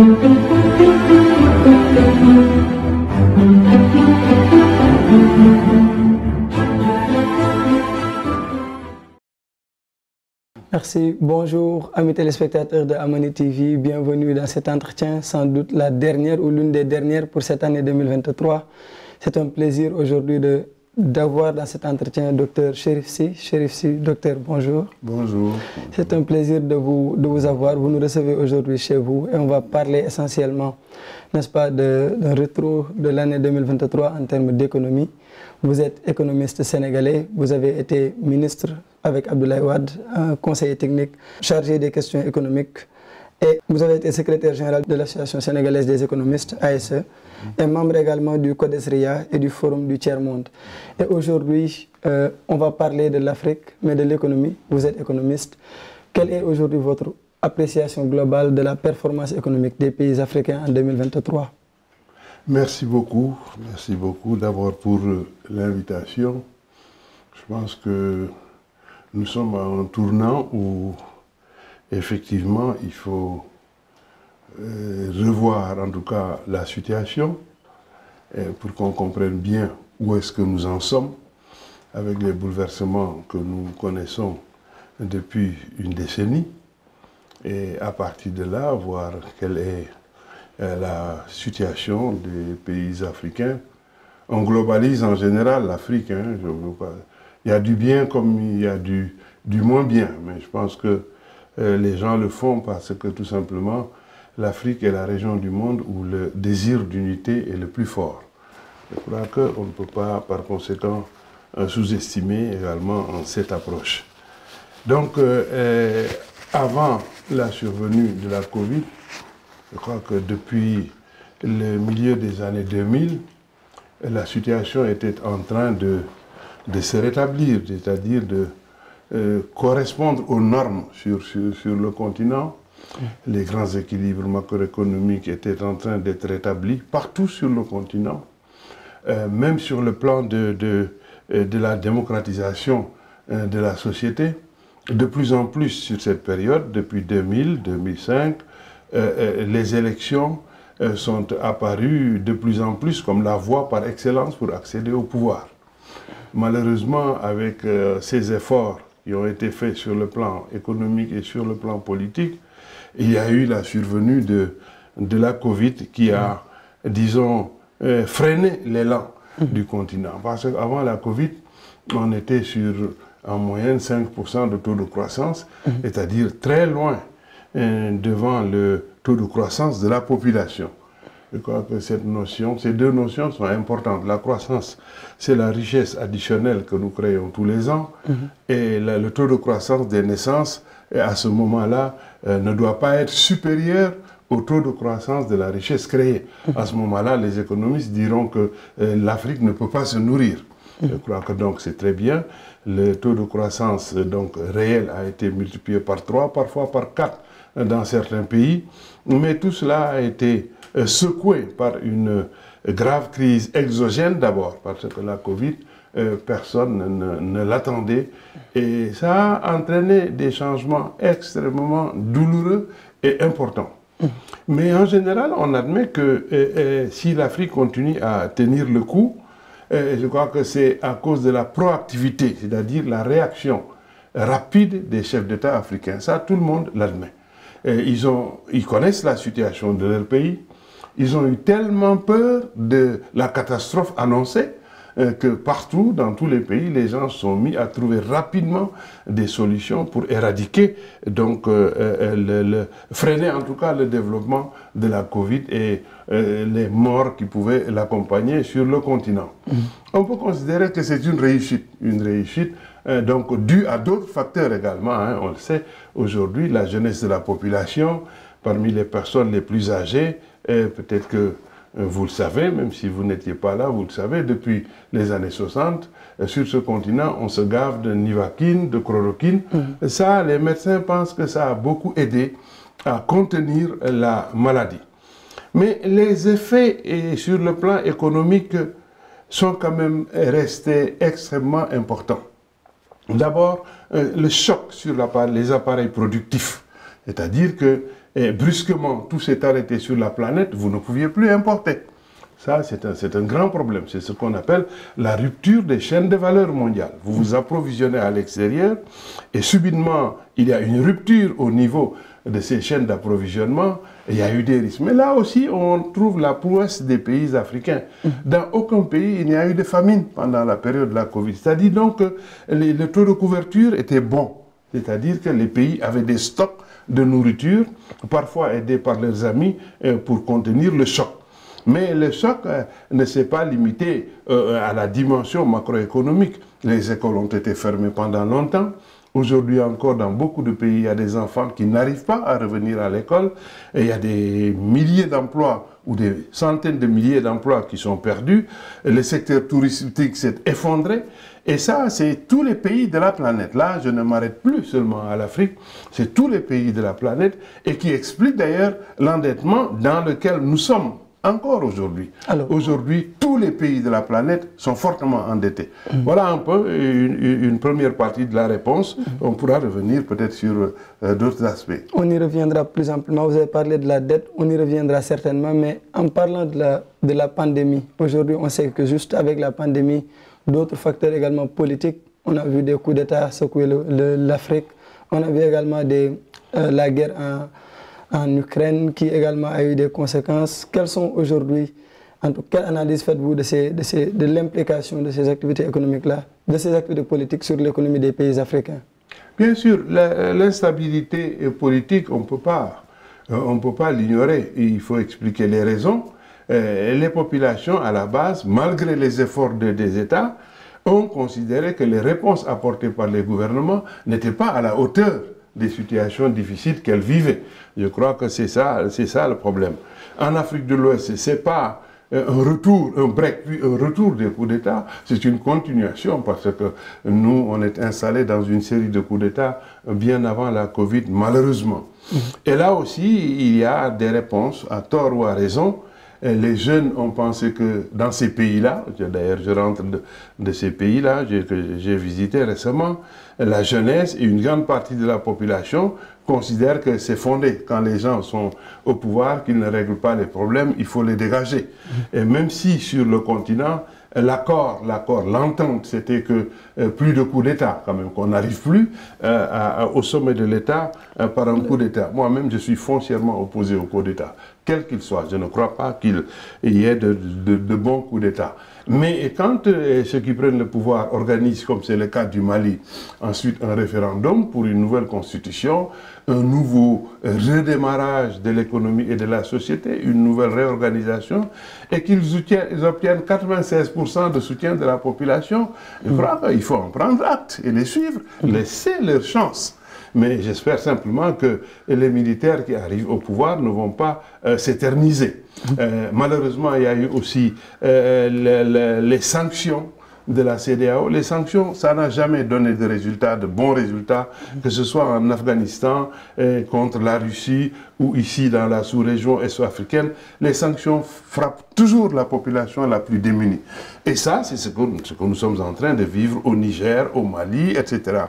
Merci. Bonjour, amis téléspectateurs de Amani TV. Bienvenue dans cet entretien, sans doute la dernière ou l'une des dernières pour cette année 2023. C'est un plaisir aujourd'hui d'avoir dans cet entretien Dr Cherif Sy. Cherif Sy, docteur, bonjour. Bonjour. C'est un plaisir de vous avoir. Vous nous recevez aujourd'hui chez vous et on va parler essentiellement, n'est-ce pas, d'un retour de l'année 2023 en termes d'économie. Vous êtes économiste sénégalais, vous avez été ministre avec Abdoulaye Wade, conseiller technique chargé des questions économiques, et vous avez été secrétaire général de l'Association sénégalaise des économistes, ASE, et membre également du CODESRIA et du Forum du Tiers-Monde. Et aujourd'hui, on va parler de l'Afrique, mais de l'économie. Vous êtes économiste. Quelle est aujourd'hui votre appréciation globale de la performance économique des pays africains en 2023? Merci beaucoup d'abord pour l'invitation. Je pense que nous sommes à un tournant où effectivement il faut revoir en tout cas la situation pour qu'on comprenne bien où est-ce que nous en sommes avec les bouleversements que nous connaissons depuis une décennie et à partir de là voir quelle est la situation des pays africains. On globalise en général l'Afrique. Il y a du bien comme il y a du moins bien. Mais je pense que les gens le font parce que tout simplement, l'Afrique est la région du monde où le désir d'unité est le plus fort. Je crois qu'on ne peut pas, par conséquent, sous-estimer également cette approche. Donc, avant la survenue de la Covid, je crois que depuis le milieu des années 2000, la situation était en train de se rétablir, c'est-à-dire de correspondre aux normes sur le continent. Les grands équilibres macroéconomiques étaient en train d'être rétablis partout sur le continent, même sur le plan de la démocratisation de la société. De plus en plus sur cette période, depuis 2000, 2005, les élections sont apparues de plus en plus comme la voie par excellence pour accéder au pouvoir. Malheureusement, avec ces efforts qui ont été faits sur le plan économique et sur le plan politique, il y a eu la survenue de la Covid qui a, disons, freiné l'élan du continent. Parce qu'avant la Covid, on était sur en moyenne 5% de taux de croissance, c'est-à-dire très loin devant le taux de croissance de la population. Je crois que ces deux notions sont importantes. La croissance, c'est la richesse additionnelle que nous créons tous les ans, et le taux de croissance des naissances, à ce moment-là, ne doit pas être supérieur au taux de croissance de la richesse créée. À ce moment-là, les économistes diront que l'Afrique ne peut pas se nourrir. Je crois que donc c'est très bien. Le taux de croissance donc réel a été multiplié par 3, parfois par 4 dans certains pays. Mais tout cela a été secoué par une grave crise exogène d'abord, parce que la Covid, personne ne l'attendait. Et ça a entraîné des changements extrêmement douloureux et importants. Mais en général, on admet que si l'Afrique continue à tenir le coup, je crois que c'est à cause de la proactivité, c'est-à-dire la réaction rapide des chefs d'État africains. Ça, tout le monde l'admet. Ils connaissent la situation de leur pays. Ils ont eu tellement peur de la catastrophe annoncée que partout, dans tous les pays, les gens se sont mis à trouver rapidement des solutions pour éradiquer, donc freiner en tout cas le développement de la Covid et les morts qui pouvaient l'accompagner sur le continent. On peut considérer que c'est une réussite donc due à d'autres facteurs également. On le sait, aujourd'hui, la jeunesse de la population, parmi les personnes les plus âgées, peut-être que vous le savez, même si vous n'étiez pas là, vous le savez, depuis les années 60, sur ce continent, on se gave de nivaquine, de chloroquine. Ça, les médecins pensent que ça a beaucoup aidé à contenir la maladie. Mais les effets sur le plan économique sont quand même restés extrêmement importants. D'abord, le choc sur les appareils productifs. C'est-à-dire que et brusquement tout s'est arrêté sur la planète, vous ne pouviez plus importer. Ça, c'est un grand problème. C'est ce qu'on appelle la rupture des chaînes de valeur mondiales. Vous vous approvisionnez à l'extérieur et subitement, il y a une rupture au niveau de ces chaînes d'approvisionnement. Il y a eu des risques. Mais là aussi, on trouve la prouesse des pays africains. Dans aucun pays, il n'y a eu de famine pendant la période de la Covid. C'est-à-dire donc que le taux de couverture était bon. C'est-à-dire que les pays avaient des stocks de nourriture, parfois aidés par leurs amis, pour contenir le choc. Mais le choc ne s'est pas limité à la dimension macroéconomique. Les écoles ont été fermées pendant longtemps. Aujourd'hui encore, dans beaucoup de pays, il y a des enfants qui n'arrivent pas à revenir à l'école. Et il y a des milliers d'emplois ou des centaines de milliers d'emplois qui sont perdus. Le secteur touristique s'est effondré. Et ça, c'est tous les pays de la planète. Là, je ne m'arrête plus seulement à l'Afrique. C'est tous les pays de la planète et qui explique d'ailleurs l'endettement dans lequel nous sommes. Encore aujourd'hui. Aujourd'hui, tous les pays de la planète sont fortement endettés. Voilà un peu une première partie de la réponse. On pourra revenir peut-être sur d'autres aspects. On y reviendra plus amplement. Vous avez parlé de la dette, on y reviendra certainement. Mais en parlant de la pandémie, aujourd'hui, on sait que juste avec la pandémie, d'autres facteurs également politiques, on a vu des coups d'État secouer l'Afrique. On a vu également la guerre en Ukraine, qui également a eu des conséquences. Quelles sont aujourd'hui, quelle analyse faites-vous de l'implication de ces activités économiques-là, de ces activités politiques sur l'économie des pays africains? Bien sûr, l'instabilité politique, on ne peut pas l'ignorer. Il faut expliquer les raisons. Les populations, à la base, malgré les efforts des États, ont considéré que les réponses apportées par les gouvernements n'étaient pas à la hauteur des situations difficiles qu'elles vivaient. Je crois que c'est ça le problème. En Afrique de l'Ouest, ce n'est pas un retour, un break, puis un retour des coups d'État, c'est une continuation parce que nous, on est installés dans une série de coups d'État bien avant la Covid, malheureusement. Et là aussi, il y a des réponses, à tort ou à raison. Les jeunes ont pensé que dans ces pays-là, d'ailleurs je rentre de ces pays-là, que j'ai visité récemment, la jeunesse et une grande partie de la population considèrent que c'est fondé. Quand les gens sont au pouvoir, qu'ils ne règlent pas les problèmes, il faut les dégager. Et même si sur le continent, l'entente, c'était que plus de coups d'État, quand même, qu'on n'arrive plus au sommet de l'État par un coup d'État. Moi-même, je suis foncièrement opposé au coup d'État, quel qu'il soit. Je ne crois pas qu'il y ait de bons coups d'État. Mais quand ceux qui prennent le pouvoir organisent, comme c'est le cas du Mali, ensuite un référendum pour une nouvelle constitution, un nouveau redémarrage de l'économie et de la société, une nouvelle réorganisation, et qu'ils obtiennent 96% de soutien de la population, je crois qu'il faut en prendre acte et les suivre, laisser leur chance. Mais j'espère simplement que les militaires qui arrivent au pouvoir ne vont pas s'éterniser. Malheureusement, il y a eu aussi les sanctions de la CEDEAO. Les sanctions, ça n'a jamais donné de résultats, de bons résultats, que ce soit en Afghanistan contre la Russie ou ici dans la sous-région est-africaine. Les sanctions frappent toujours la population la plus démunie. Et ça, c'est ce que nous sommes en train de vivre au Niger, au Mali, etc.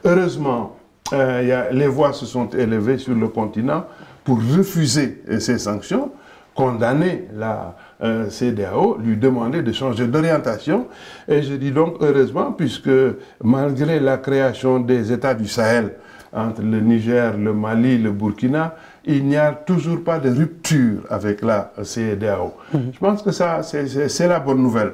Heureusement, les voix se sont élevées sur le continent pour refuser ces sanctions, condamner la CEDEAO, lui demander de changer d'orientation. Et je dis donc heureusement, puisque malgré la création des États du Sahel, entre le Niger, le Mali, le Burkina, il n'y a toujours pas de rupture avec la CEDEAO. Je pense que ça, c'est la bonne nouvelle.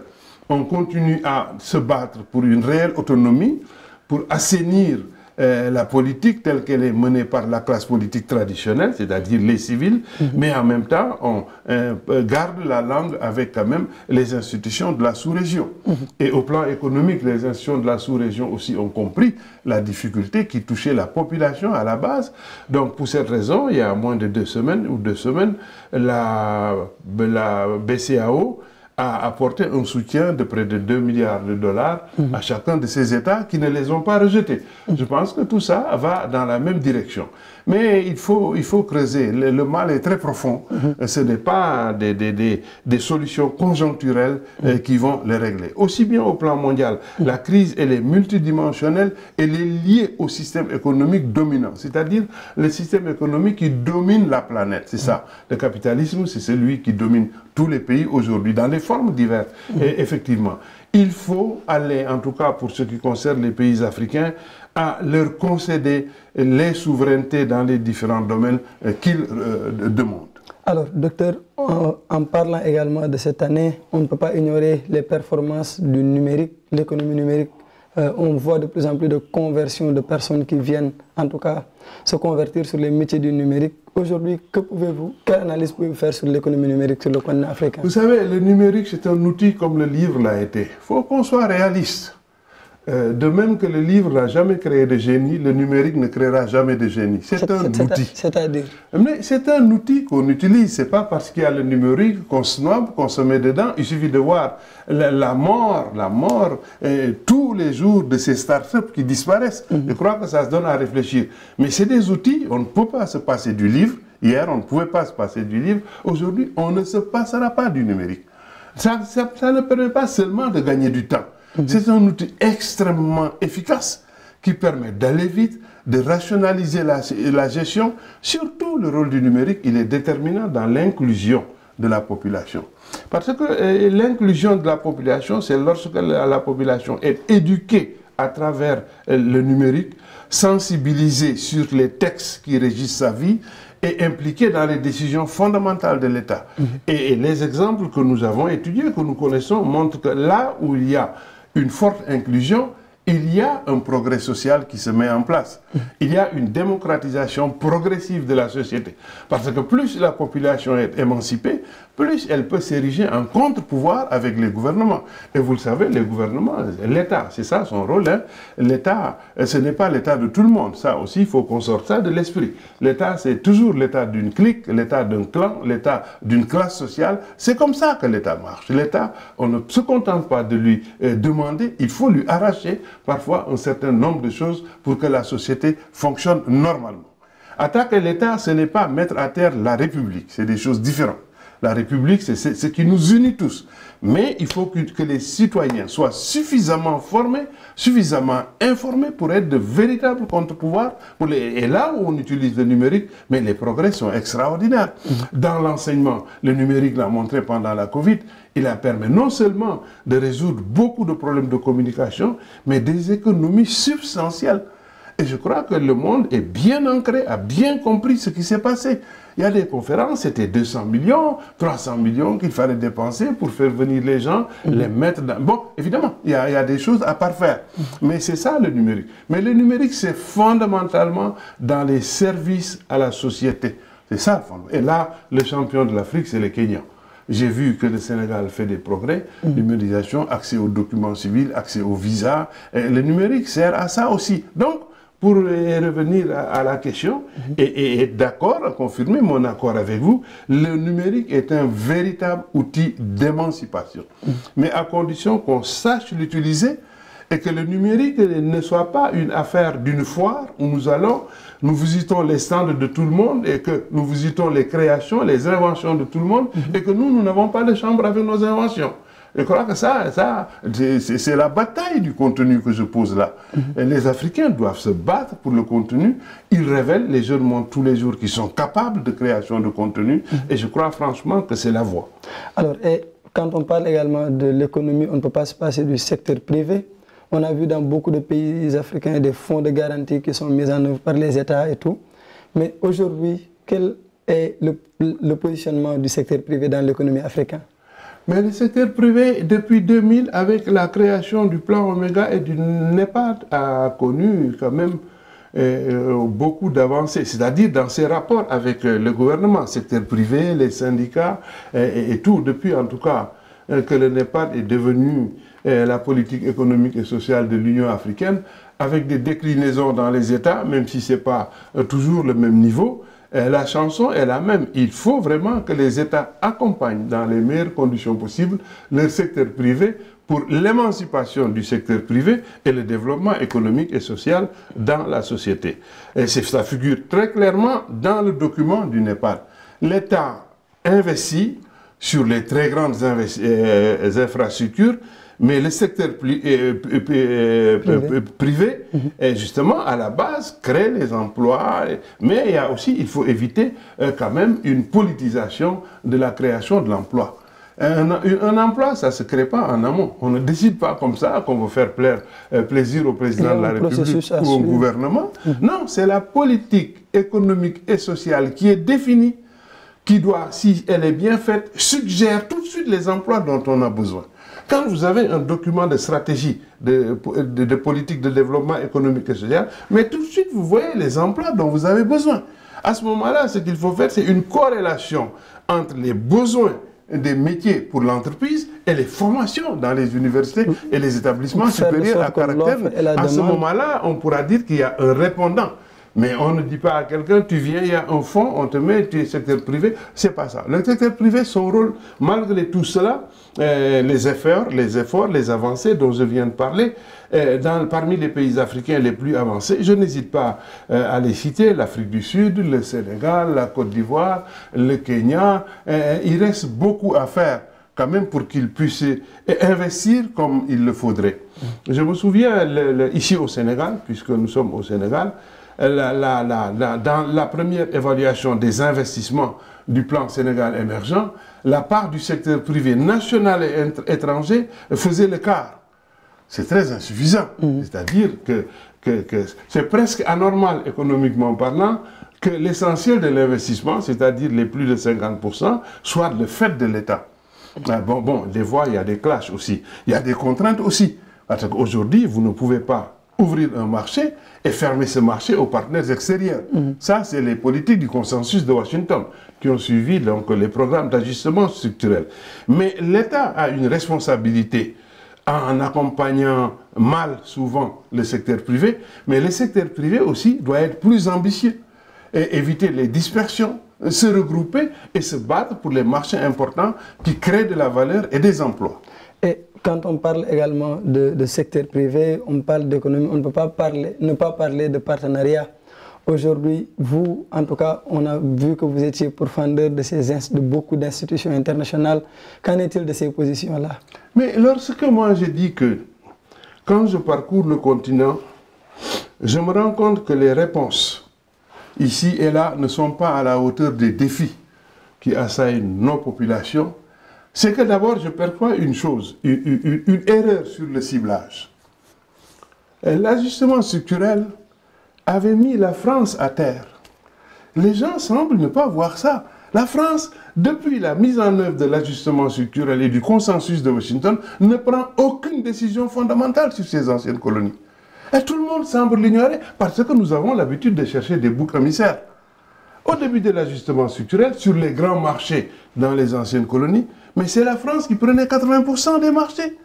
On continue à se battre pour une réelle autonomie, pour assainir la politique telle qu'elle est menée par la classe politique traditionnelle, c'est-à-dire les civils, mais en même temps, on garde la langue avec quand même les institutions de la sous-région. Et au plan économique, les institutions de la sous-région aussi ont compris la difficulté qui touchait la population à la base. Donc pour cette raison, il y a moins de 2 semaines, la BCEAO a apporté un soutien de près de 2 milliards de dollars à chacun de ces États qui ne les ont pas rejetés. Je pense que tout ça va dans la même direction. Mais il faut creuser. Le mal est très profond. Ce n'est pas des solutions conjoncturelles qui vont les régler. Aussi bien au plan mondial, la crise, elle est multidimensionnelle, elle est liée au système économique dominant, c'est-à-dire le système économique qui domine la planète. C'est ça. Le capitalisme, c'est celui qui domine tous les pays aujourd'hui, dans des formes diverses. Et effectivement, il faut aller, en tout cas pour ce qui concerne les pays africains, à leur concéder les souverainetés dans les différents domaines qu'ils demandent. Alors, docteur, en parlant également de cette année, on ne peut pas ignorer les performances du numérique, l'économie numérique. On voit de plus en plus de conversions de personnes qui viennent, en tout cas, se convertir sur les métiers du numérique. Aujourd'hui, quelle analyse pouvez-vous faire sur l'économie numérique sur le continent africain? Vous savez, le numérique, c'est un outil comme le livre l'a été. Il faut qu'on soit réaliste. De même que le livre n'a jamais créé de génie, le numérique ne créera jamais de génie. C'est un outil. C'est-à-dire? Mais c'est un outil qu'on utilise. Ce n'est pas parce qu'il y a le numérique qu'on snob, qu'on se met dedans. Il suffit de voir la mort tous les jours de ces startups qui disparaissent. Je crois que ça se donne à réfléchir. Mais c'est des outils, on ne peut pas se passer du livre. Hier, on ne pouvait pas se passer du livre. Aujourd'hui, on ne se passera pas du numérique. Ça ne permet pas seulement de gagner du temps. C'est un outil extrêmement efficace qui permet d'aller vite, de rationaliser la gestion. Surtout, le rôle du numérique, il est déterminant dans l'inclusion de la population. Parce que l'inclusion de la population, c'est lorsque la population est éduquée à travers le numérique, sensibilisée sur les textes qui régissent sa vie, et impliqué dans les décisions fondamentales de l'État. Et les exemples que nous avons étudiés, que nous connaissons, montrent que là où il y a une forte inclusion, il y a un progrès social qui se met en place. Il y a une démocratisation progressive de la société. Parce que plus la population est émancipée, plus elle peut s'ériger en contre-pouvoir avec les gouvernements. Et vous le savez, les gouvernements, l'État, c'est ça son rôle. Hein. L'État, ce n'est pas l'État de tout le monde. Ça aussi, il faut qu'on sorte ça de l'esprit. L'État, c'est toujours l'État d'une clique, l'État d'un clan, l'État d'une classe sociale. C'est comme ça que l'État marche. L'État, on ne se contente pas de lui demander, il faut lui arracher parfois un certain nombre de choses pour que la société fonctionne normalement. Attaquer l'État, ce n'est pas mettre à terre la République, c'est des choses différentes. La République, c'est ce qui nous unit tous. Mais il faut que les citoyens soient suffisamment formés, suffisamment informés pour être de véritables contre-pouvoirs. Et là où on utilise le numérique, mais les progrès sont extraordinaires. Dans l'enseignement, le numérique l'a montré pendant la Covid, il a permis non seulement de résoudre beaucoup de problèmes de communication, mais des économies substantielles. Et je crois que le monde est bien ancré, a bien compris ce qui s'est passé. Il y a des conférences, c'était 200 millions, 300 millions qu'il fallait dépenser pour faire venir les gens, les mettre dans... Bon, évidemment, il y a des choses à parfaire. Mais c'est ça le numérique. Mais le numérique, c'est fondamentalement dans les services à la société. C'est ça le fond. Et là, le champion de l'Afrique, c'est le Kenya. J'ai vu que le Sénégal fait des progrès, numérisation, accès aux documents civils, accès aux visas. Et le numérique sert à ça aussi. Donc, pour revenir à la question et être d'accord, à confirmer mon accord avec vous, le numérique est un véritable outil d'émancipation. Mais à condition qu'on sache l'utiliser et que le numérique ne soit pas une affaire d'une foire où nous visitons les stands de tout le monde et que nous visitons les créations, les inventions de tout le monde et que nous n'avons pas de chambre avec nos inventions. Je crois que c'est la bataille du contenu que je pose là. Et les Africains doivent se battre pour le contenu. Ils révèlent, les jeunes montrent tous les jours qu'ils sont capables de création de contenu. Et je crois franchement que c'est la voie. Alors, quand on parle également de l'économie, on ne peut pas se passer du secteur privé. On a vu dans beaucoup de pays africains des fonds de garantie qui sont mis en œuvre par les États et tout. Mais aujourd'hui, quel est le positionnement du secteur privé dans l'économie africaine? Mais le secteur privé, depuis 2000, avec la création du plan Omega et du NEPAD, a connu quand même beaucoup d'avancées. C'est-à-dire dans ses rapports avec le gouvernement, secteur privé, les syndicats et tout. Depuis en tout cas que le NEPAD est devenu la politique économique et sociale de l'Union africaine, avec des déclinaisons dans les États, même si ce n'est pas toujours le même niveau. La chanson est la même. Il faut vraiment que les États accompagnent dans les meilleures conditions possibles leur secteur privé pour l'émancipation du secteur privé et le développement économique et social dans la société. Et ça figure très clairement dans le document du Népal. L'État investit sur les très grandes infrastructures, mais le secteur privé, justement, à la base, crée les emplois. Mais il y a aussi, il faut éviter quand même une politisation de la création de l'emploi. Un emploi, ça ne se crée pas en amont. On ne décide pas comme ça qu'on veut faire plaisir au président de la République ou au gouvernement. Non, c'est la politique économique et sociale qui est définie, qui doit, si elle est bien faite, suggère tout de suite les emplois dont on a besoin. Quand vous avez un document de stratégie, de politique de développement économique et social, mais tout de suite vous voyez les emplois dont vous avez besoin. À ce moment-là, ce qu'il faut faire, c'est une corrélation entre les besoins des métiers pour l'entreprise et les formations dans les universités et les établissements supérieurs à caractère. À ce moment-là, on pourra dire qu'il y a un répondant. Mais on ne dit pas à quelqu'un, tu viens, il y a un fonds, on te met, tu es secteur privé. C'est pas ça. Le secteur privé, son rôle, malgré tout cela, les efforts, les avancées dont je viens de parler, parmi les pays africains les plus avancés, je n'hésite pas à les citer, l'Afrique du Sud, le Sénégal, la Côte d'Ivoire, le Kenya. Il reste beaucoup à faire quand même pour qu'ils puissent investir comme il le faudrait. Je me souviens, ici au Sénégal, puisque nous sommes au Sénégal, dans la première évaluation des investissements du plan Sénégal émergent, la part du secteur privé national et étranger faisait le quart. C'est très insuffisant. C'est-à-dire que c'est presque anormal économiquement parlant que l'essentiel de l'investissement, c'est-à-dire les plus de 50%, soit le fait de l'État. Bon, des fois, il y a des clashs aussi. Il y a des contraintes aussi. Parce qu'aujourd'hui, vous ne pouvez pas ouvrir un marché et fermer ce marché aux partenaires extérieurs. Ça, c'est les politiques du consensus de Washington qui ont suivi donc, les programmes d'ajustement structurel. Mais l'État a une responsabilité en accompagnant mal souvent le secteur privé, mais le secteur privé aussi doit être plus ambitieux et éviter les dispersions, se regrouper et se battre pour les marchés importants qui créent de la valeur et des emplois. Et quand on parle également de secteur privé, on parle d'économie, on ne peut pas ne pas parler de partenariat. Aujourd'hui, vous, en tout cas, on a vu que vous étiez pourfendeur de beaucoup d'institutions internationales. Qu'en est-il de ces positions-là? Mais lorsque moi je dis que quand je parcours le continent, je me rends compte que les réponses ici et là ne sont pas à la hauteur des défis qui assaillent nos populations. C'est que d'abord je perçois une chose, une erreur sur le ciblage. L'ajustement structurel avait mis la France à terre. Les gens semblent ne pas voir ça. La France, depuis la mise en œuvre de l'ajustement structurel et du consensus de Washington, ne prend aucune décision fondamentale sur ses anciennes colonies. Et tout le monde semble l'ignorer parce que nous avons l'habitude de chercher des boucs émissaires. Au début de l'ajustement structurel, sur les grands marchés dans les anciennes colonies, mais c'est la France qui prenait 80% des marchés.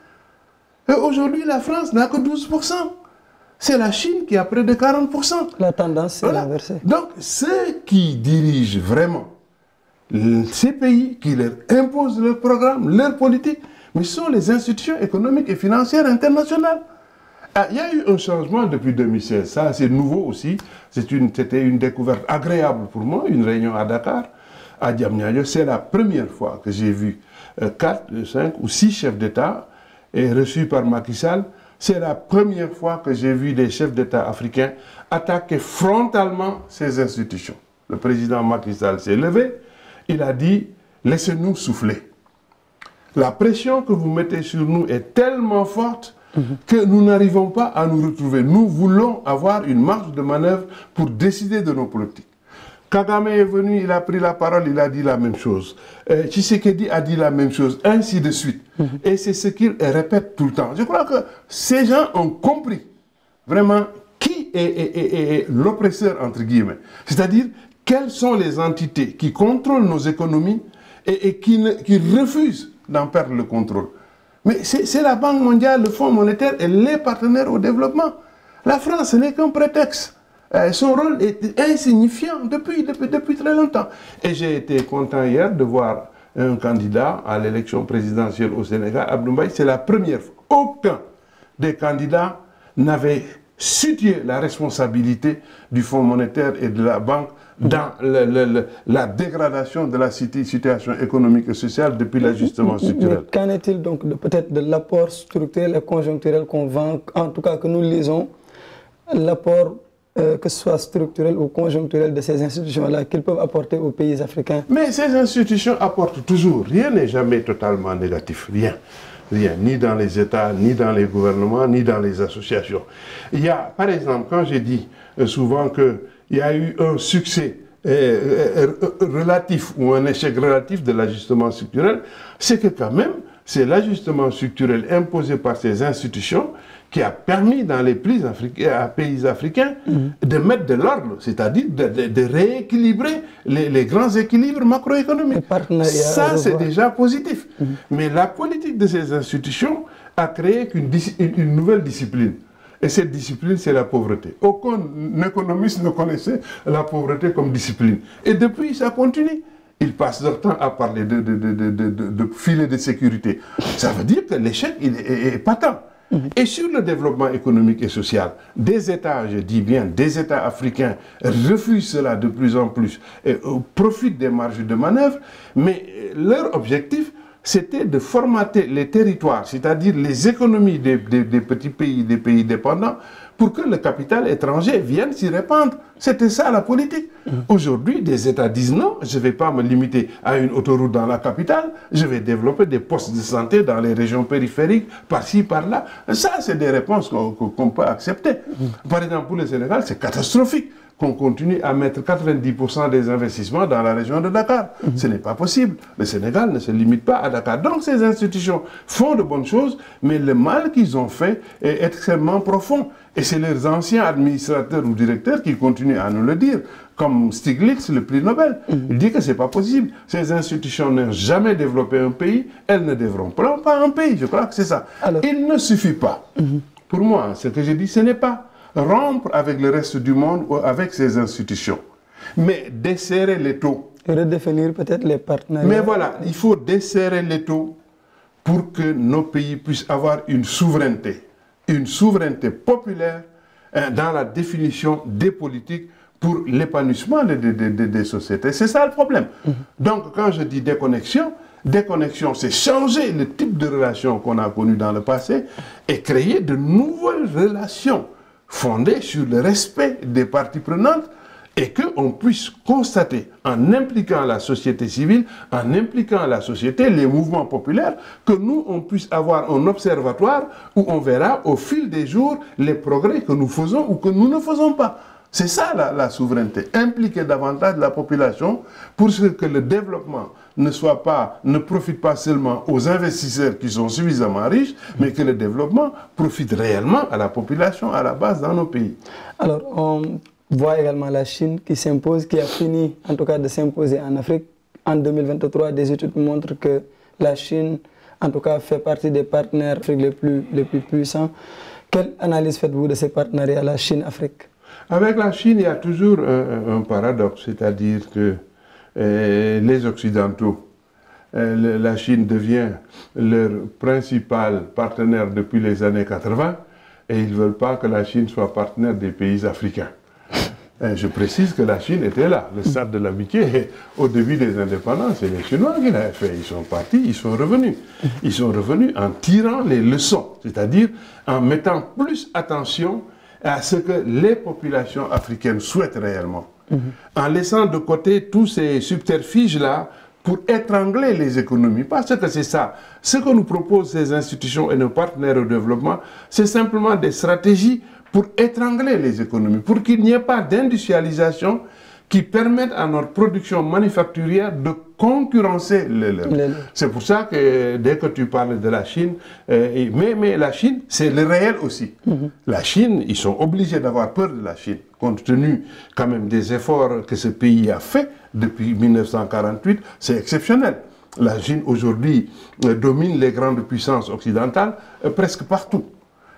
Et aujourd'hui, la France n'a que 12%. C'est la Chine qui a près de 40%. La tendance s'est inversée. Donc, ceux qui dirigent vraiment ces pays, qui leur imposent leur programme, leur politique, mais ce sont les institutions économiques et financières internationales. Il y a eu un changement depuis 2016, ça c'est nouveau aussi, c'était une découverte agréable pour moi, une réunion à Dakar, à Diamniadio. C'est la première fois que j'ai vu 4, 5 ou 6 chefs d'État reçus par Macky Sall. C'est la première fois que j'ai vu des chefs d'État africains attaquer frontalement ces institutions. Le président Macky Sall s'est levé, il a dit « laissez-nous souffler ». La pression que vous mettez sur nous est tellement forte que nous n'arrivons pas à nous retrouver. Nous voulons avoir une marge de manœuvre pour décider de nos politiques. Kagame est venu, il a pris la parole, il a dit la même chose. Tshisekedi a dit la même chose, ainsi de suite. Et c'est ce qu'il répète tout le temps. Je crois que ces gens ont compris vraiment qui est l'oppresseur, entre guillemets. C'est-à-dire, quelles sont les entités qui contrôlent nos économies et qui refusent d'en perdre le contrôle. Mais c'est la Banque mondiale, le Fonds monétaire et les partenaires au développement. La France, ce n'est qu'un prétexte. Son rôle est insignifiant depuis très longtemps. Et j'ai été content hier de voir un candidat à l'élection présidentielle au Sénégal, Abdou Mbaye. C'est la première fois. Aucun des candidats n'avait situé la responsabilité du Fonds monétaire et de la banque dans la dégradation de la situation économique et sociale depuis l'ajustement structurel. Mais qu'en est-il donc peut-être de l'apport structurel et conjoncturel qu'on vend, en tout cas que nous lisons, l'apport que ce soit structurel ou conjoncturel de ces institutions-là qu'ils peuvent apporter aux pays africains? Mais ces institutions apportent toujours. Rien n'est jamais totalement négatif. Rien. Rien. Ni dans les États, ni dans les gouvernements, ni dans les associations. Il y a, par exemple, quand j'ai dit souvent qu'il y a eu un succès relatif ou un échec relatif de l'ajustement structurel, c'est que quand même, c'est l'ajustement structurel imposé par ces institutions qui a permis dans les pays africains de mettre de l'ordre, c'est-à-dire de rééquilibrer les grands équilibres macroéconomiques. Ça, c'est déjà positif. Mais la politique de ces institutions a créé une nouvelle discipline. Et cette discipline, c'est la pauvreté. Aucun économiste ne connaissait la pauvreté comme discipline. Et depuis, ça continue. Ils passent leur temps à parler de filet de sécurité. Ça veut dire que l'échec est patent. Et sur le développement économique et social, des États, je dis bien, des États africains refusent cela de plus en plus et profitent des marges de manœuvre, mais leur objectif, c'était de formater les territoires, c'est-à-dire les économies des petits pays, des pays dépendants, pour que le capital étranger vienne s'y répandre. C'était ça la politique. Aujourd'hui, des États disent non, je ne vais pas me limiter à une autoroute dans la capitale, je vais développer des postes de santé dans les régions périphériques, par-ci, par-là. Ça, c'est des réponses qu'on peut accepter. Par exemple, pour le Sénégal, c'est catastrophique qu'on continue à mettre 90% des investissements dans la région de Dakar. Ce n'est pas possible. Le Sénégal ne se limite pas à Dakar. Donc ces institutions font de bonnes choses, mais le mal qu'ils ont fait est extrêmement profond. Et c'est leurs anciens administrateurs ou directeurs qui continuent à nous le dire, comme Stiglitz, le prix Nobel. Il dit que ce n'est pas possible. Ces institutions n'ont jamais développé un pays, elles ne développeront pas un pays. Je crois que c'est ça. Alors, il ne suffit pas. Pour moi, ce que je dis, ce n'est pas rompre avec le reste du monde ou avec ces institutions, mais desserrer les taux. Redéfinir peut-être les partenariats. Mais voilà, il faut desserrer les taux pour que nos pays puissent avoir une souveraineté populaire dans la définition des politiques pour l'épanouissement des sociétés. C'est ça le problème. Donc quand je dis déconnexion, c'est changer le type de relations qu'on a connues dans le passé et créer de nouvelles relations fondée sur le respect des parties prenantes et qu'on puisse constater, en impliquant la société civile, en impliquant la société, les mouvements populaires, que nous, on puisse avoir un observatoire où on verra au fil des jours les progrès que nous faisons ou que nous ne faisons pas. C'est ça la souveraineté, impliquer davantage la population pour que le développement ne profite pas seulement aux investisseurs qui sont suffisamment riches, mais que le développement profite réellement à la population, à la base dans nos pays. Alors, on voit également la Chine qui s'impose, qui a fini en tout cas de s'imposer en Afrique. En 2023, des études montrent que la Chine, en tout cas, fait partie des partenaires les plus puissants. Quelle analyse faites-vous de ces partenariats, la Chine-Afrique? Avec la Chine, il y a toujours un paradoxe, c'est-à-dire que les Occidentaux, la Chine devient leur principal partenaire depuis les années 80 et ils ne veulent pas que la Chine soit partenaire des pays africains. Je précise que la Chine était là, le stade de l'amitié. Au début des indépendances, c'est les Chinois qui l'avaient fait. Ils sont partis, ils sont revenus. Ils sont revenus en tirant les leçons, c'est-à-dire en mettant plus attention à ce que les populations africaines souhaitent réellement. En laissant de côté tous ces subterfuges-là pour étrangler les économies. Parce que c'est ça. Ce que nous proposent ces institutions et nos partenaires au développement, c'est simplement des stratégies pour étrangler les économies, pour qu'il n'y ait pas d'industrialisation qui permettent à notre production manufacturière de concurrencer les leurs. C'est pour ça que dès que tu parles de la Chine, mais la Chine, c'est le réel aussi. La Chine, ils sont obligés d'avoir peur de la Chine, compte tenu quand même des efforts que ce pays a fait depuis 1948, c'est exceptionnel. La Chine aujourd'hui domine les grandes puissances occidentales presque partout.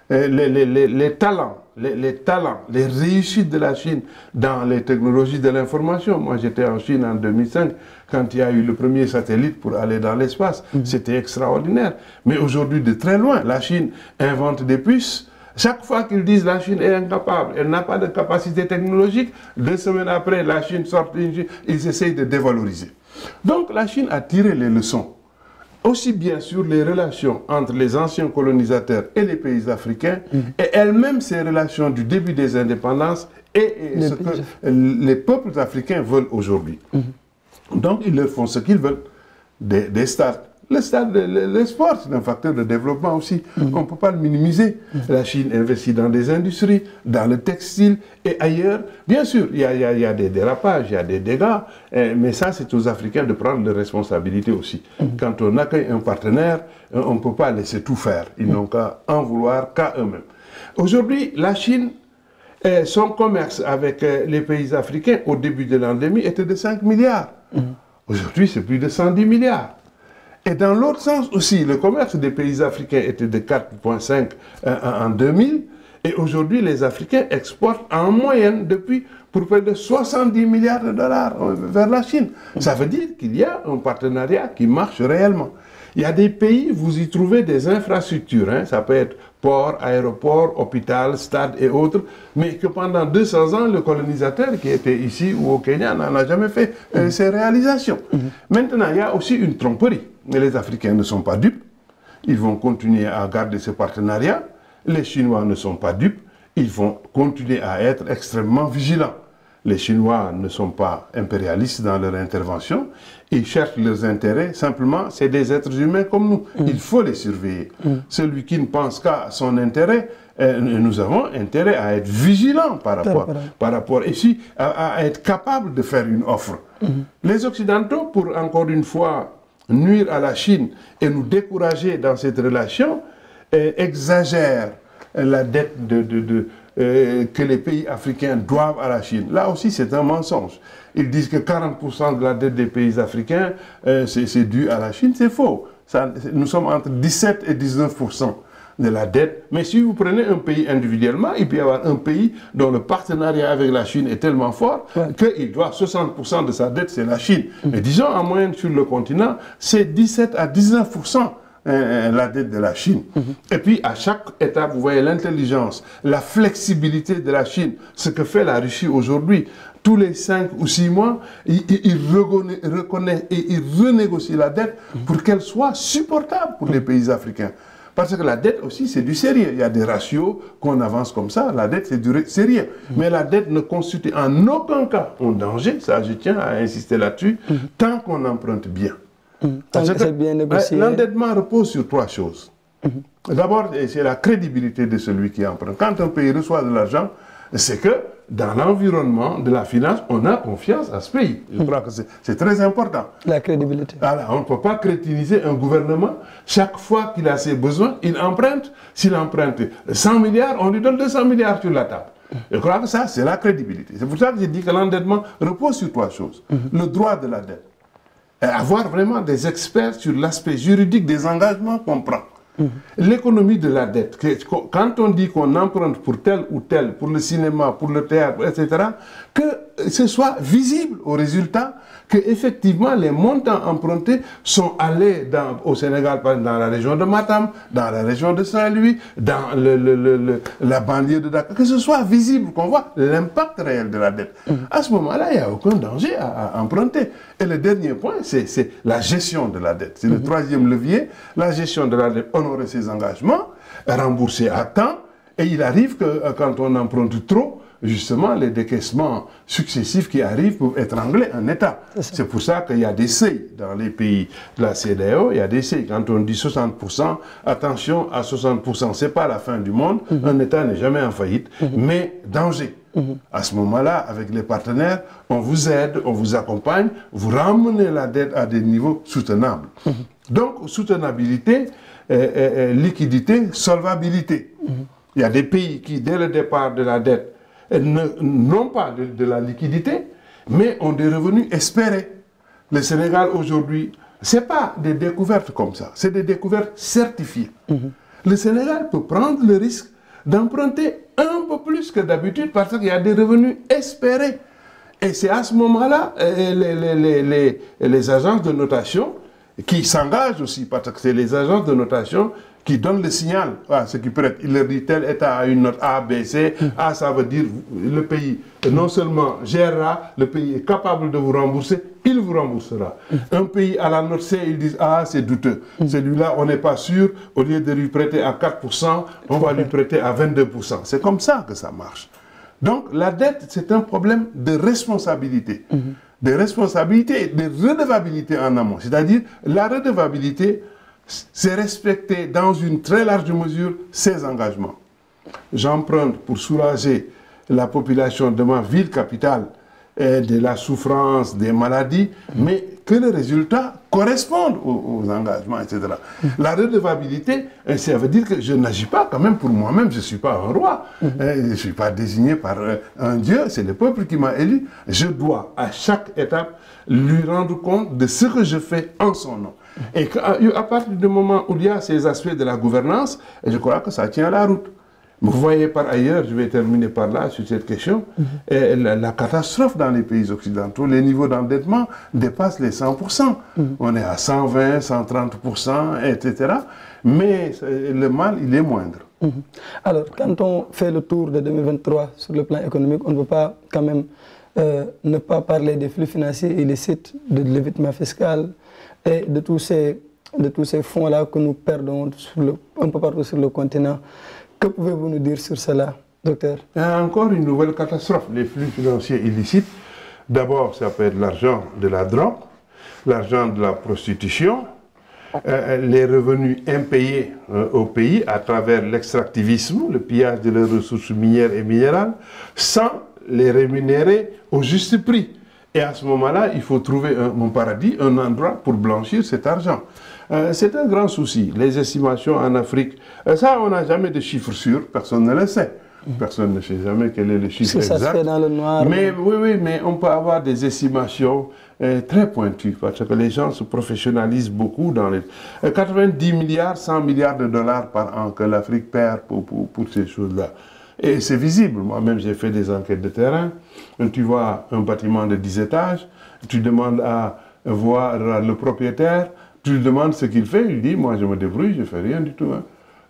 Les talents les talents, les réussites de la Chine dans les technologies de l'information. Moi, j'étais en Chine en 2005, quand il y a eu le premier satellite pour aller dans l'espace. C'était extraordinaire. Mais aujourd'hui, de très loin, la Chine invente des puces. Chaque fois qu'ils disent la Chine est incapable, elle n'a pas de capacité technologique, 2 semaines après, la Chine sort, ils essayent de dévaloriser. Donc la Chine a tiré les leçons, aussi bien sur les relations entre les anciens colonisateurs et les pays africains, et elle-même ses relations du début des indépendances et ce que les peuples africains veulent aujourd'hui. Donc ils leur font ce qu'ils veulent, des stades. Le sport, c'est un facteur de développement aussi. On ne peut pas le minimiser. La Chine investit dans des industries, dans le textile et ailleurs. Bien sûr, il y a des dérapages, il y a des dégâts, mais ça, c'est aux Africains de prendre leurs responsabilités aussi. Quand on accueille un partenaire, on ne peut pas laisser tout faire. Ils n'ont qu'à en vouloir qu'à eux-mêmes. Aujourd'hui, la Chine, son commerce avec les pays africains au début de l'an 2000 était de 5 milliards. Aujourd'hui, c'est plus de 110 milliards. Et dans l'autre sens aussi, le commerce des pays africains était de 4,5 en 2000. Et aujourd'hui, les Africains exportent en moyenne depuis pour près de 70 milliards de dollars vers la Chine. Ça veut dire qu'il y a un partenariat qui marche réellement. Il y a des pays, vous y trouvez des infrastructures, hein, ça peut être port, aéroport, hôpital, stade et autres, mais que pendant 200 ans, le colonisateur qui était ici ou au Kenya n'en a jamais fait ces réalisations. Maintenant, il y a aussi une tromperie. Mais les Africains ne sont pas dupes. Ils vont continuer à garder ce partenariat. Les Chinois ne sont pas dupes. Ils vont continuer à être extrêmement vigilants. Les Chinois ne sont pas impérialistes dans leur intervention. Ils cherchent leurs intérêts. Simplement, c'est des êtres humains comme nous. Il faut les surveiller. Celui qui ne pense qu'à son intérêt, nous avons intérêt à être vigilants par rapport ici, à être capable de faire une offre. Les Occidentaux, pour encore une fois nuire à la Chine et nous décourager dans cette relation, exagèrent la dette que les pays africains doivent à la Chine. Là aussi, c'est un mensonge. Ils disent que 40% de la dette des pays africains, c'est dû à la Chine. C'est faux. Nous sommes entre 17 et 19% de la dette. Mais si vous prenez un pays individuellement, il peut y avoir un pays dont le partenariat avec la Chine est tellement fort qu'il doit 60% de sa dette, c'est la Chine. Mais disons, en moyenne sur le continent, c'est 17 à 19% la dette de la Chine. Et puis, à chaque étape, vous voyez l'intelligence, la flexibilité de la Chine, ce que fait la Russie aujourd'hui. Tous les 5 ou 6 mois, il reconnaît et il renégocie la dette pour qu'elle soit supportable pour les pays africains. Parce que la dette aussi, c'est du sérieux. Il y a des ratios qu'on avance comme ça. La dette, c'est du sérieux. Mais la dette ne constitue en aucun cas un danger. Ça, je tiens à insister là-dessus. Tant qu'on emprunte bien. L'endettement repose sur 3 choses. D'abord, c'est la crédibilité de celui qui emprunte. Quand un pays reçoit de l'argent, c'est que dans l'environnement de la finance, on a confiance à ce pays. Je crois que c'est très important. La crédibilité. Alors, on ne peut pas crétiniser un gouvernement. Chaque fois qu'il a ses besoins, il emprunte. S'il emprunte 100 milliards, on lui donne 200 milliards sur la table. Je crois que ça, c'est la crédibilité. C'est pour ça que j'ai dit que l'endettement repose sur 3 choses. Le droit de la dette. Et avoir vraiment des experts sur l'aspect juridique des engagements qu'on prend. L'économie de la dette. Quand on dit qu'on emprunte pour tel ou tel, pour le cinéma, pour le théâtre, etc., que ce soit visible au résultat que effectivement les montants empruntés sont allés au Sénégal, dans la région de Matam, dans la région de Saint-Louis, dans la banlieue de Dakar, que ce soit visible, qu'on voit l'impact réel de la dette. À ce moment-là, il n'y a aucun danger à emprunter. Et le dernier point, c'est la gestion de la dette. C'est le 3e levier, la gestion de la dette, honorer ses engagements, rembourser à temps. Et il arrive que quand on emprunte trop, justement, les décaissements successifs qui arrivent peuvent étrangler un État. C'est pour ça qu'il y a des seuils dans les pays de la CEDEAO, il y a des seuils. Quand on dit 60%, attention à 60%, ce n'est pas la fin du monde, un État n'est jamais en faillite, mais danger. À ce moment-là, avec les partenaires, on vous aide, on vous accompagne, vous ramenez la dette à des niveaux soutenables. Donc, soutenabilité, liquidité, solvabilité. Il y a des pays qui, dès le départ de la dette, n'ont pas de la liquidité, mais ont des revenus espérés. Le Sénégal aujourd'hui, ce n'est pas des découvertes comme ça, c'est des découvertes certifiées. Le Sénégal peut prendre le risque d'emprunter un peu plus que d'habitude parce qu'il y a des revenus espérés. Et c'est à ce moment-là, les agences de notation qui s'engagent aussi, parce que c'est les agences de notation qui donnent le signal à ceux qui prêtent. Il leur dit tel État a une note A, B, C. A, ça veut dire le pays non seulement gérera, le pays est capable de vous rembourser, il vous remboursera. Un pays à la note C, ils disent ah, c'est douteux. Celui-là, on n'est pas sûr. Au lieu de lui prêter à 4%, on va lui prêter à 22%. C'est comme ça que ça marche. Donc la dette, c'est un problème de responsabilité. De responsabilité et de redevabilité en amont. C'est-à-dire, la redevabilité, c'est respecter dans une très large mesure ses engagements. J'emprunte pour soulager la population de ma ville capitale de la souffrance, des maladies, mais que le résultat corresponde aux engagements, etc. La redevabilité, ça veut dire que je n'agis pas quand même pour moi-même, je ne suis pas un roi, je ne suis pas désigné par un dieu, c'est le peuple qui m'a élu. Je dois à chaque étape lui rendre compte de ce que je fais en son nom. Et à partir du moment où il y a ces aspects de la gouvernance, je crois que ça tient la route. Vous voyez par ailleurs, je vais terminer par là sur cette question, la catastrophe dans les pays occidentaux, les niveaux d'endettement dépassent les 100%. On est à 120, 130%, etc. Mais le mal, il est moindre. Alors, quand on fait le tour de 2023 sur le plan économique, on ne peut pas quand même ne pas parler des flux financiers illicites, de l'évitement fiscal et de tous ces fonds-là que nous perdons un peu partout sur le continent. Que pouvez-vous nous dire sur cela, docteur? Il y a encore une nouvelle catastrophe, les flux financiers illicites. D'abord, ça peut être l'argent de la drogue, l'argent de la prostitution, les revenus impayés au pays à travers l'extractivisme, le pillage de leurs ressources minières et minérales, sans les rémunérer au juste prix. Et à ce moment-là, il faut trouver un paradis, un endroit pour blanchir cet argent. C'est un grand souci. Les estimations en Afrique, ça, on n'a jamais de chiffres sûrs, personne ne le sait. Personne ne sait jamais quel est le chiffre exact. Ça se fait dans le noir. Mais oui, mais on peut avoir des estimations très pointues, parce que les gens se professionnalisent beaucoup dans les 90 milliards, 100 milliards de dollars par an que l'Afrique perd pour ces choses-là. Et c'est visible. Moi-même, j'ai fait des enquêtes de terrain. Tu vois un bâtiment de 10 étages, tu demandes à voir le propriétaire, tu lui demandes ce qu'il fait, il dit, moi je me débrouille, je ne fais rien du tout. Hein.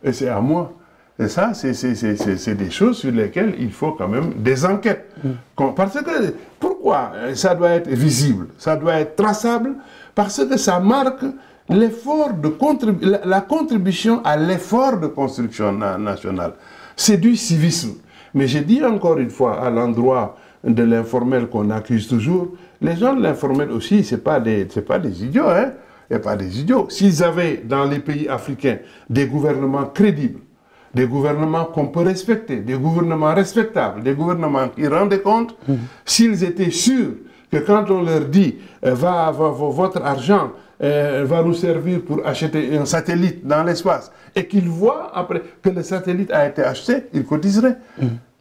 Et c'est à moi. Et ça, c'est des choses sur lesquelles il faut quand même des enquêtes. Parce que, pourquoi ça doit être visible, ça doit être traçable? Parce que ça marque l'effort de la contribution à l'effort de construction nationale. C'est du civisme. Mais je dis encore une fois, à l'endroit de l'informel qu'on accuse toujours, les gens de l'informel aussi, ce n'est pas des idiots, hein? Il n'y a pas des idiots. S'ils avaient dans les pays africains des gouvernements crédibles, des gouvernements qu'on peut respecter, des gouvernements respectables, des gouvernements qui rendaient compte, s'ils étaient sûrs que quand on leur dit votre argent va nous servir pour acheter un satellite dans l'espace, et qu'ils voient après que le satellite a été acheté, ils cotiseraient.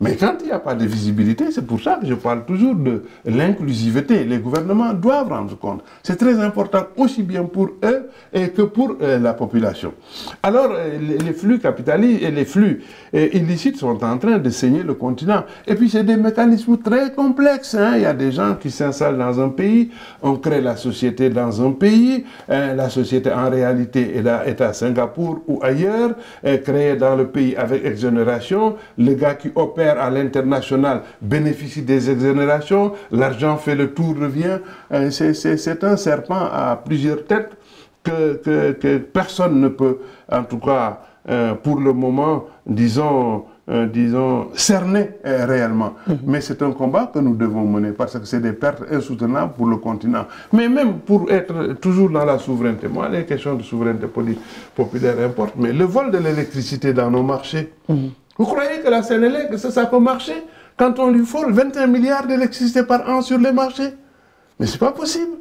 Mais quand il n'y a pas de visibilité, c'est pour ça que je parle toujours de l'inclusivité. Les gouvernements doivent rendre compte. C'est très important aussi bien pour eux et que pour la population. Alors, les flux capitalistes et les flux illicites sont en train de saigner le continent. Et puis, c'est des mécanismes très complexes. Hein. Il y a des gens qui s'installent dans un pays, on crée la société dans un pays, la société en réalité est à Singapour ou ailleurs, créée dans le pays avec exonération, le gars qui opère à l'international bénéficie des exonérations, l'argent fait le tour, revient. C'est un serpent à plusieurs têtes que personne ne peut, en tout cas pour le moment, disons, cerner réellement. Mais c'est un combat que nous devons mener parce que c'est des pertes insoutenables pour le continent. Mais même pour être toujours dans la souveraineté, moi les questions de souveraineté populaire importent, mais le vol de l'électricité dans nos marchés, vous croyez que la Sénélec, ça peut marcher quand on lui vole 21 milliards d'électricité par an sur les marchés? Mais ce n'est pas possible.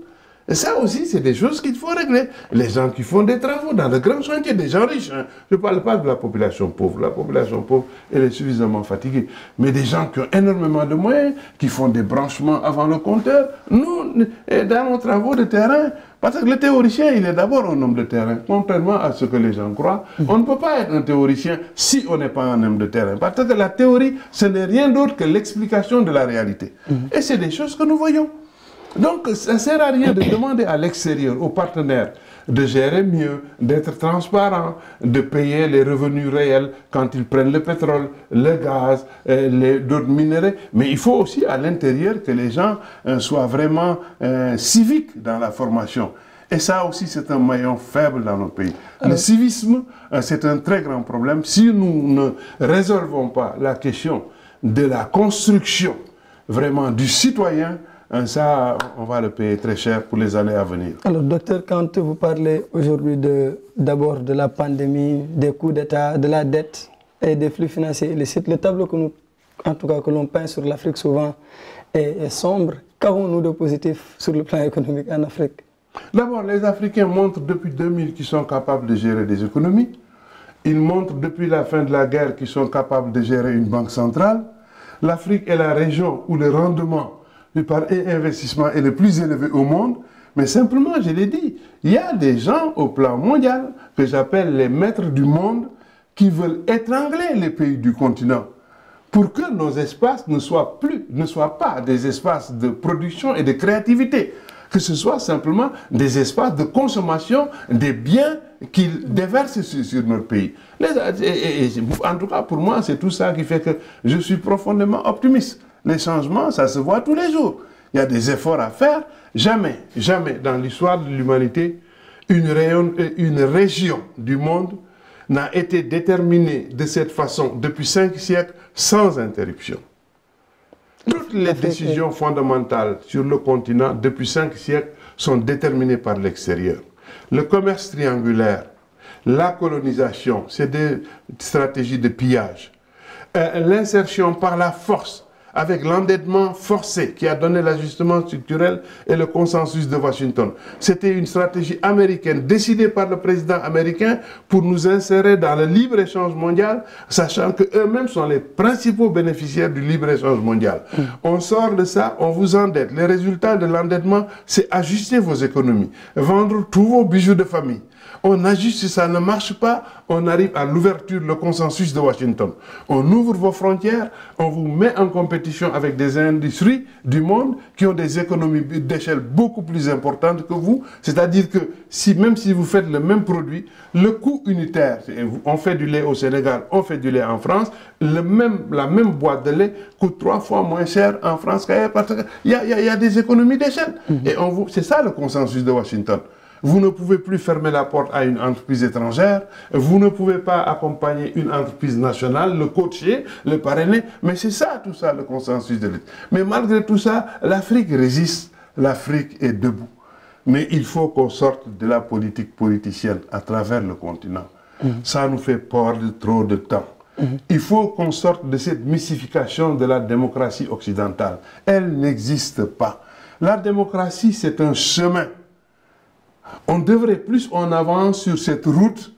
Et ça aussi, c'est des choses qu'il faut régler. Les gens qui font des travaux dans de grands chantiers, des gens riches. Hein. Je ne parle pas de la population pauvre. La population pauvre, elle est suffisamment fatiguée. Mais des gens qui ont énormément de moyens, qui font des branchements avant le compteur. Nous, dans nos travaux de terrain, parce que le théoricien, il est d'abord un homme de terrain. Contrairement à ce que les gens croient, on ne peut pas être un théoricien si on n'est pas un homme de terrain. Parce que la théorie, ce n'est rien d'autre que l'explication de la réalité. Et c'est des choses que nous voyons. Donc, ça ne sert à rien de demander à l'extérieur, aux partenaires, de gérer mieux, d'être transparent, de payer les revenus réels quand ils prennent le pétrole, le gaz, d'autres minéraux. Mais il faut aussi à l'intérieur que les gens soient vraiment civiques dans la formation. Et ça aussi, c'est un maillon faible dans nos pays. Le civisme, c'est un très grand problème. Si nous ne résolvons pas la question de la construction vraiment du citoyen, ça, on va le payer très cher pour les années à venir. Alors, docteur, quand vous parlez aujourd'hui d'abord de la pandémie, des coups d'État, de la dette et des flux financiers illicites, le tableau que nous, en tout cas, que l'on peint sur l'Afrique souvent est sombre. Qu'avons-nous de positif sur le plan économique en Afrique? D'abord, les Africains montrent depuis 2000 qu'ils sont capables de gérer des économies. Ils montrent depuis la fin de la guerre qu'ils sont capables de gérer une banque centrale. L'Afrique est la région où le rendement par investissement est le plus élevé au monde, mais simplement, je l'ai dit, il y a des gens au plan mondial que j'appelle les maîtres du monde qui veulent étrangler les pays du continent pour que nos espaces ne soient pas des espaces de production et de créativité, que ce soit simplement des espaces de consommation des biens qu'ils déversent sur notre pays. En tout cas, pour moi, c'est tout ça qui fait que je suis profondément optimiste. Les changements, ça se voit tous les jours. Il y a des efforts à faire. Jamais, jamais dans l'histoire de l'humanité, une région du monde n'a été déterminée de cette façon depuis 5 siècles sans interruption. Toutes les décisions fondamentales sur le continent depuis 5 siècles sont déterminées par l'extérieur. Le commerce triangulaire, la colonisation, c'est des stratégies de pillage. L'insertion par la force, avec l'endettement forcé qui a donné l'ajustement structurel et le consensus de Washington. C'était une stratégie américaine décidée par le président américain pour nous insérer dans le libre-échange mondial, sachant qu'eux-mêmes sont les principaux bénéficiaires du libre-échange mondial. On sort de ça, on vous endette. Les résultats de l'endettement, c'est ajuster vos économies, vendre tous vos bijoux de famille. On ajuste, ça ne marche pas, on arrive à l'ouverture, le consensus de Washington. On ouvre vos frontières, on vous met en compétition avec des industries du monde qui ont des économies d'échelle beaucoup plus importantes que vous. C'est-à-dire que même si vous faites le même produit, le coût unitaire, on fait du lait au Sénégal, on fait du lait en France, la même boîte de lait coûte 3 fois moins cher en France qu'ailleurs parce qu'il y a des économies d'échelle. Et c'est ça le consensus de Washington. Vous ne pouvez plus fermer la porte à une entreprise étrangère, vous ne pouvez pas accompagner une entreprise nationale, le coacher, le parrainer, mais c'est ça, tout ça, le consensus de l'État. Mais malgré tout ça, l'Afrique résiste, l'Afrique est debout. Mais il faut qu'on sorte de la politique politicienne à travers le continent. Ça nous fait perdre trop de temps. Il faut qu'on sorte de cette mystification de la démocratie occidentale. Elle n'existe pas. La démocratie, c'est un chemin. On devrait, plus on avance sur cette route,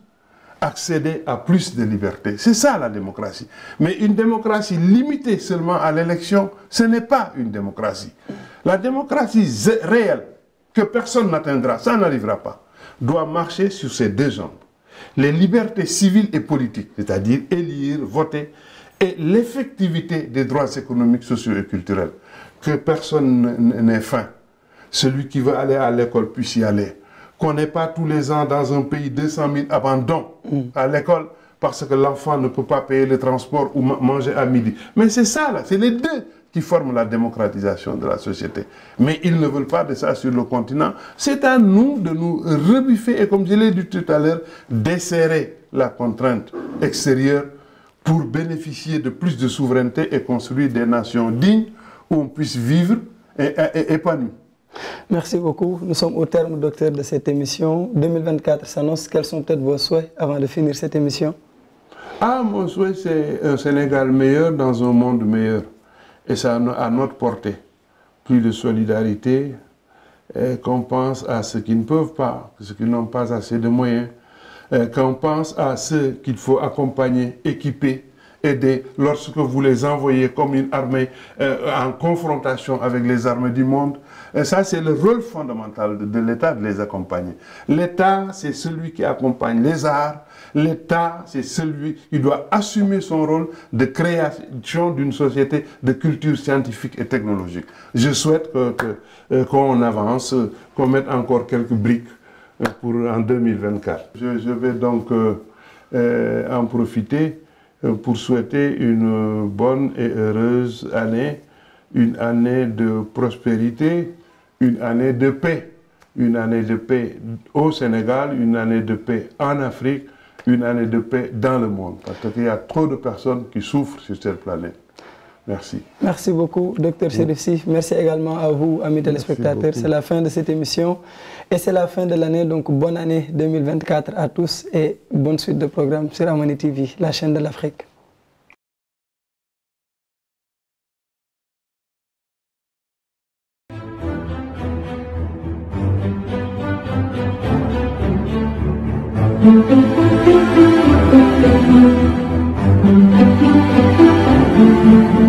accéder à plus de liberté. C'est ça la démocratie. Mais une démocratie limitée seulement à l'élection, ce n'est pas une démocratie. La démocratie réelle, que personne n'atteindra, ça n'arrivera pas, doit marcher sur ces deux jambes. Les libertés civiles et politiques, c'est-à-dire élire, voter, et l'effectivité des droits économiques, sociaux et culturels. Que personne n'ait faim. Celui qui veut aller à l'école puisse y aller. Qu'on n'ait pas tous les ans dans un pays 200 000 abandons à l'école parce que l'enfant ne peut pas payer le transport ou manger à midi. Mais c'est ça, là, c'est les deux qui forment la démocratisation de la société. Mais ils ne veulent pas de ça sur le continent. C'est à nous de nous rebuffer et, comme je l'ai dit tout à l'heure, desserrer la contrainte extérieure pour bénéficier de plus de souveraineté et construire des nations dignes où on puisse vivre et épanoui. Merci beaucoup. Nous sommes au terme, docteur, de cette émission. 2024 s'annonce. Quels sont peut-être vos souhaits avant de finir cette émission? Mon souhait, c'est un Sénégal meilleur dans un monde meilleur. Et ça à notre portée. Plus de solidarité, qu'on pense à ceux qui ne peuvent pas, ceux qui n'ont pas assez de moyens, qu'on pense à ceux qu'il faut accompagner, équiper, aider lorsque vous les envoyez comme une armée en confrontation avec les armées du monde. Et ça, c'est le rôle fondamental de l'État de les accompagner. L'État, c'est celui qui accompagne les arts. L'État, c'est celui qui doit assumer son rôle de création d'une société de culture scientifique et technologique. Je souhaite qu'on avance, qu'on mette encore quelques briques pour en 2024. Je vais donc en profiter pour souhaiter une bonne et heureuse année, une année de prospérité, une année de paix au Sénégal, une année de paix en Afrique, une année de paix dans le monde, parce qu'il y a trop de personnes qui souffrent sur cette planète. Merci. Merci beaucoup, Dr Chérif Sy. Merci également à vous, amis téléspectateurs. C'est la fin de cette émission et c'est la fin de l'année, donc bonne année 2024 à tous et bonne suite de programme sur Harmonie TV, la chaîne de l'Afrique. Thank you.